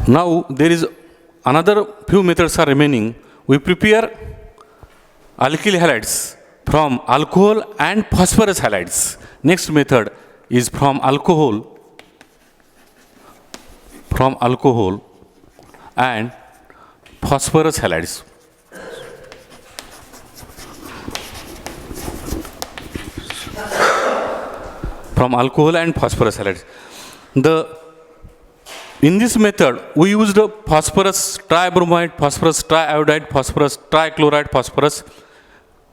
Now there is another few methods are remaining. We prepare alkyl halides from alcohol and phosphorus halides. Next method is from alcohol and phosphorus halides. From alcohol and phosphorus halides. In this method, we used phosphorus tribromide, phosphorus triiodide, phosphorus trichloride, phosphorus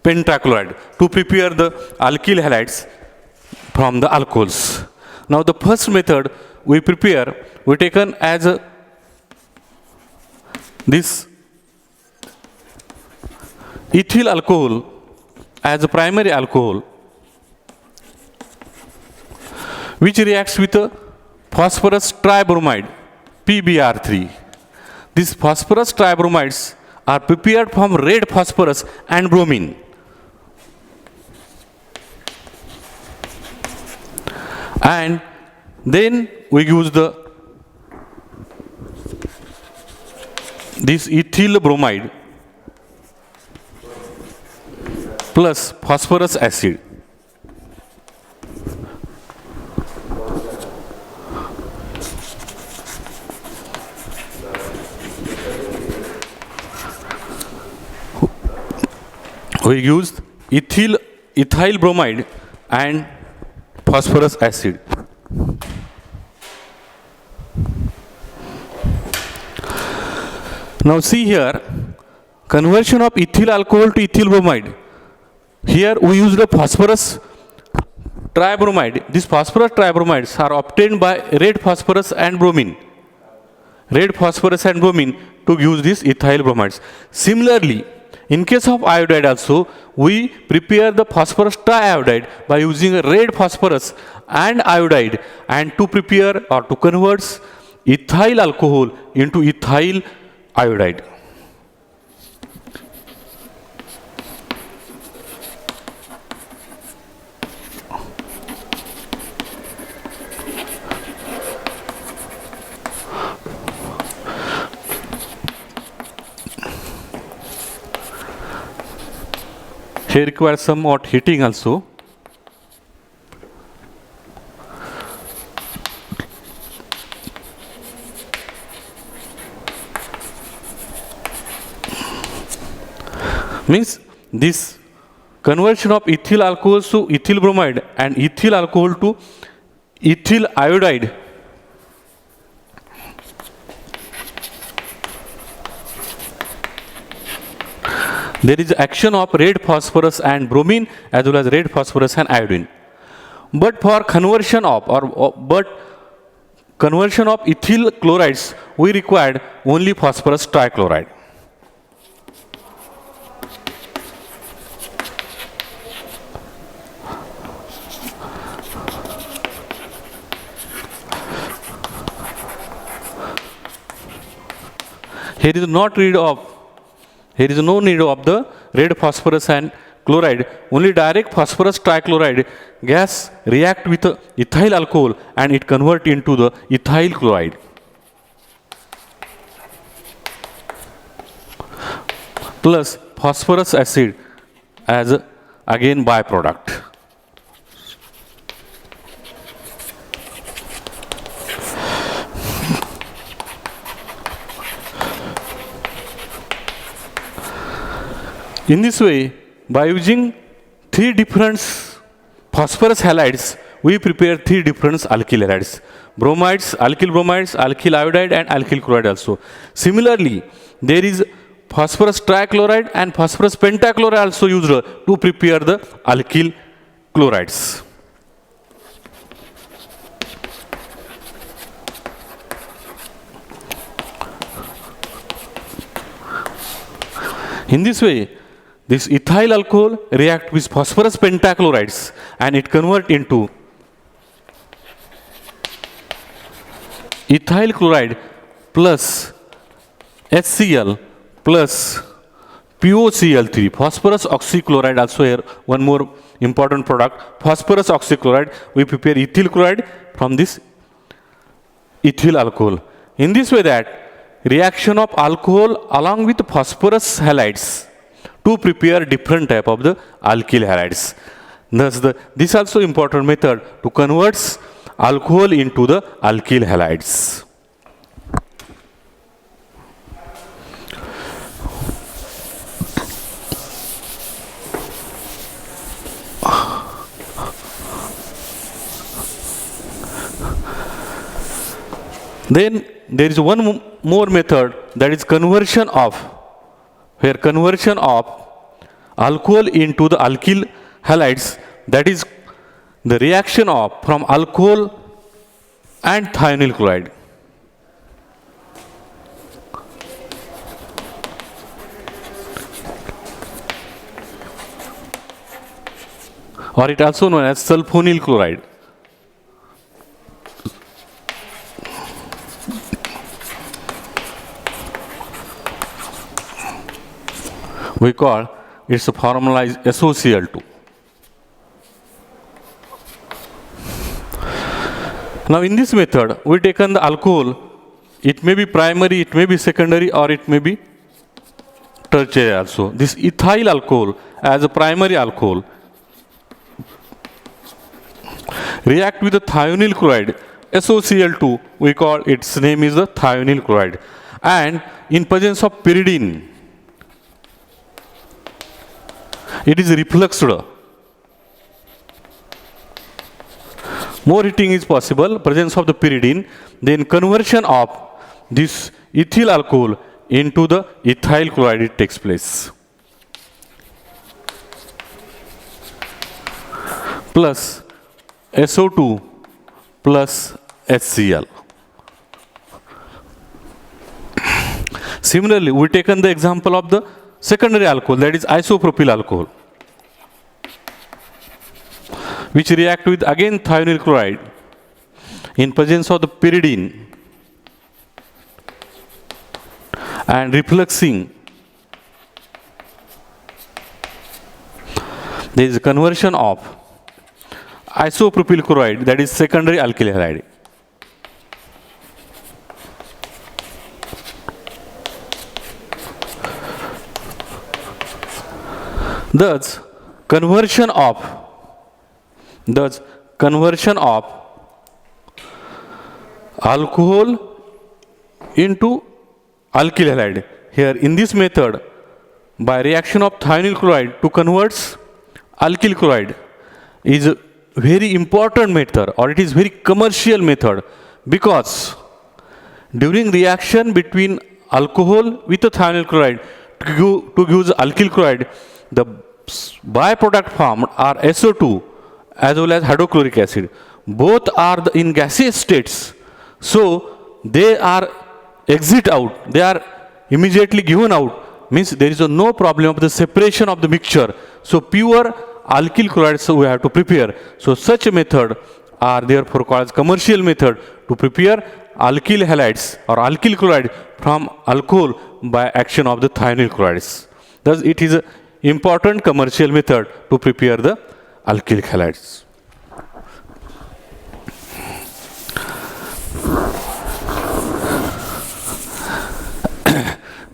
pentachloride to prepare the alkyl halides from the alcohols. Now, the first method we taken as this ethyl alcohol as a primary alcohol, which reacts with phosphorus tribromide, PbR3. These phosphorus tribromides are prepared from red phosphorus and bromine. And then we use this ethyl bromide plus phosphorus acid. We used ethyl bromide and phosphorus acid. Now see here, conversion of ethyl alcohol to ethyl bromide. Here we use the phosphorus tribromide. These phosphorus tribromides are obtained by red phosphorus and bromine. Red phosphorus and bromine to use these ethyl bromides. Similarly, in case of iodide also, we prepare the phosphorus triiodide by using red phosphorus and iodide, and to prepare or to convert ethyl alcohol into ethyl iodide. Here requires somewhat heating also. Means this conversion of ethyl alcohol to ethyl bromide and ethyl alcohol to ethyl iodide there is action of red phosphorus and bromine as well as red phosphorus and iodine. But for conversion of ethyl chlorides, we required only phosphorus trichloride. Here is no need of the red phosphorus and chloride, only direct phosphorus trichloride gas react with ethyl alcohol and it convert into the ethyl chloride. Plus phosphorus acid as again byproduct. In this way, by using 3 different phosphorus halides, we prepare 3 different alkyl halides. Bromides, alkyl bromides, alkyl iodide and alkyl chloride also. Similarly, there is phosphorus trichloride and phosphorus pentachloride also used to prepare the alkyl chlorides. In this way, this ethyl alcohol react with phosphorus pentachlorides and it convert into ethyl chloride plus HCl plus POCl3, phosphorus oxychloride also here, one more important product, phosphorus oxychloride. We prepare ethyl chloride from this ethyl alcohol in this way that reaction of alcohol along with phosphorus halides to prepare different type of the alkyl halides. Thus, this also important method to convert alcohol into the alkyl halides. Then there is one more method, that is conversion of alcohol into the alkyl halides, that is the reaction of from alcohol and thionyl chloride. Or it also known as sulfonyl chloride. We call its formula is SOCl2. Now in this method, we taken the alcohol, it may be primary, it may be secondary, or it may be tertiary also. This ethyl alcohol as a primary alcohol react with the thionyl chloride, SOCl2, we call its name is the thionyl chloride. And in presence of pyridine, it is refluxed. More heating is possible, presence of the pyridine, then conversion of this ethyl alcohol into the ethyl chloride takes place. Plus SO2 plus HCl. Similarly, we taken the example of the secondary alcohol, that is isopropyl alcohol, which react with again thionyl chloride in presence of the pyridine and refluxing. There is a conversion of isopropyl chloride, that is secondary alkyl halide. Thus, conversion of alcohol into alkyl halide. Here in this method, by reaction of thionyl chloride to converts alkyl chloride, is a very important method, or it is very commercial method, because during reaction between alcohol with the thionyl chloride to use alkyl chloride, the byproduct formed are SO2 as well as hydrochloric acid. Both are in gaseous states, so they are exit out, they are immediately given out, means there is no problem of the separation of the mixture. So pure alkyl chloride we have to prepare. So such a method are therefore called as commercial method to prepare alkyl halides or alkyl chloride from alcohol by action of the thionyl chlorides. Thus it is a important commercial method to prepare the alkyl halides.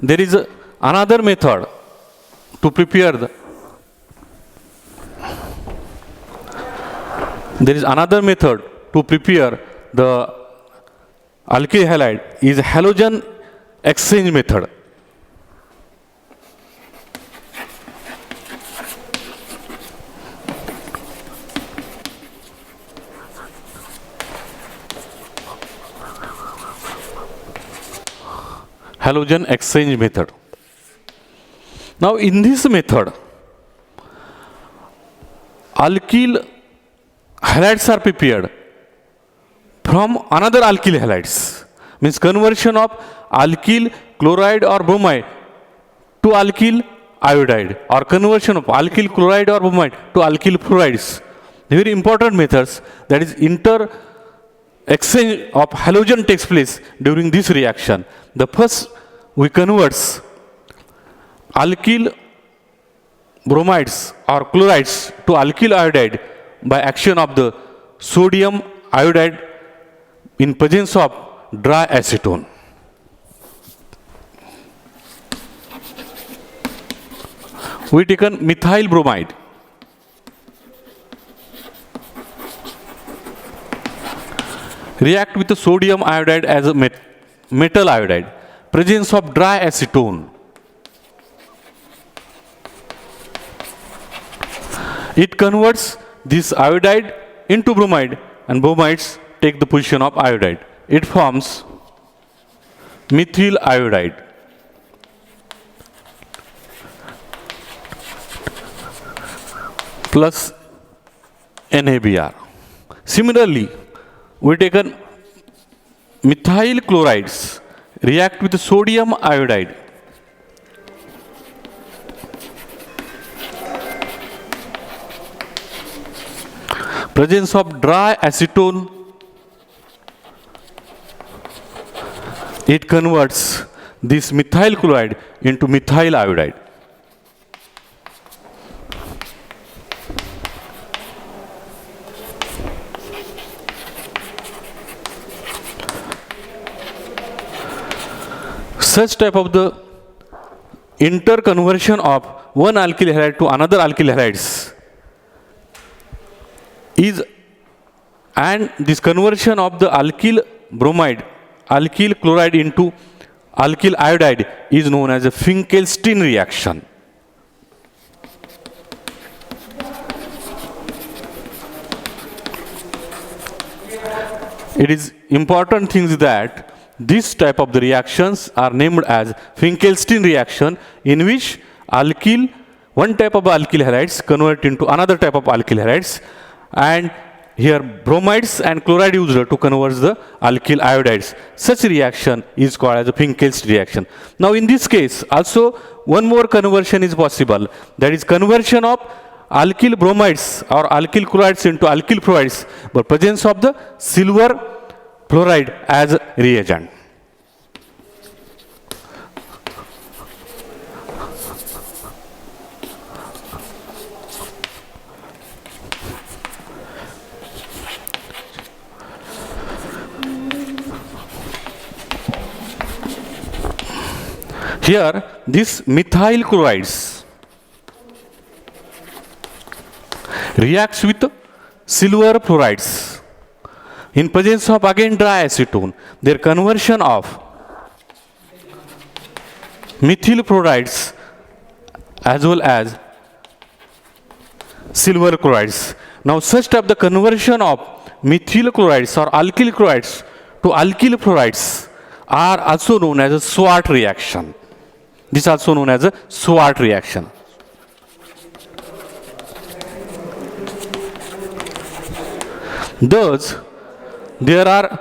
There is another method to prepare the alkyl halide is halogen exchange method. Halogen exchange method. Now in this method, alkyl halides are prepared from another alkyl halides, means conversion of alkyl chloride or bromide to alkyl iodide, or conversion of alkyl chloride or bromide to alkyl fluorides. Very important methods, that is inter exchange of halogen takes place during this reaction. The first we converts alkyl bromides or chlorides to alkyl iodide by action of the sodium iodide in presence of dry acetone. we taken methyl bromide. React with the sodium iodide as a metal iodide. Presence of dry acetone. It converts this iodide into bromide, and bromides take the position of iodide. It forms methyl iodide. Plus NaBr. Similarly, we taken methyl chlorides, react with sodium iodide. Presence of dry acetone, it converts this methyl chloride into methyl iodide. Such type of the interconversion of one alkyl halide to another alkyl halides is, and this conversion of the alkyl bromide, alkyl chloride into alkyl iodide is known as a Finkelstein reaction. It is important things that this type of the reactions are named as Finkelstein reaction, in which alkyl, one type of alkyl halides convert into another type of alkyl halides, and here bromides and chloride used to convert the alkyl iodides. Such reaction is called as a Finkelstein reaction. Now in this case also one more conversion is possible, that is conversion of alkyl bromides or alkyl chlorides into alkyl fluorides, but presence of the silver fluoride as a reagent. Here this methyl chlorides reacts with silver fluorides. In presence of again dry acetone, their conversion of methyl chlorides as well as silver chlorides. Now such type the conversion of methyl chlorides or alkyl chlorides to alkyl fluorides are also known as a Swart reaction. This is also known as a Swart reaction. Thus, there are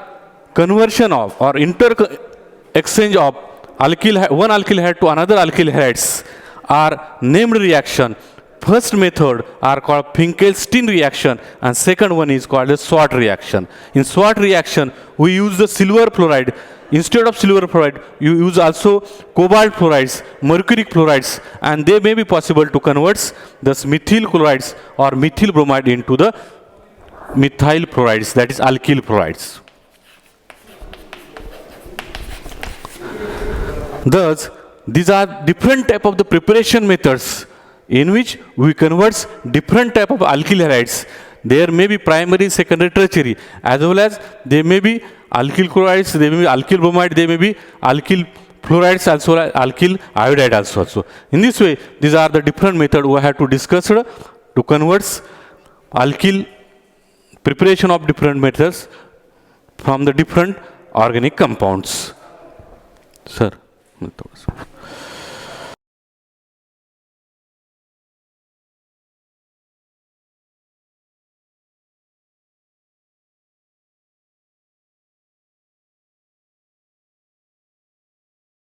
conversion of or exchange of one alkyl halide to another alkyl halides are named reaction. First method are called Finkelstein reaction and second one is called a Swart reaction. In Swart reaction, we use the silver fluoride. Instead of silver fluoride, you use also cobalt fluorides, mercuric fluorides, and they may be possible to convert the methyl chlorides or methyl bromide into the methyl fluorides, that is alkyl fluorides. Thus, these are different type of the preparation methods in which we convert different type of alkyl halides. There may be primary, secondary, tertiary, as well as they may be alkyl chlorides, they may be alkyl bromide, they may be alkyl fluorides, also alkyl iodide also. In this way, these are the different methods we have to discuss to convert alkyl preparation of different methods from the different organic compounds. Sir.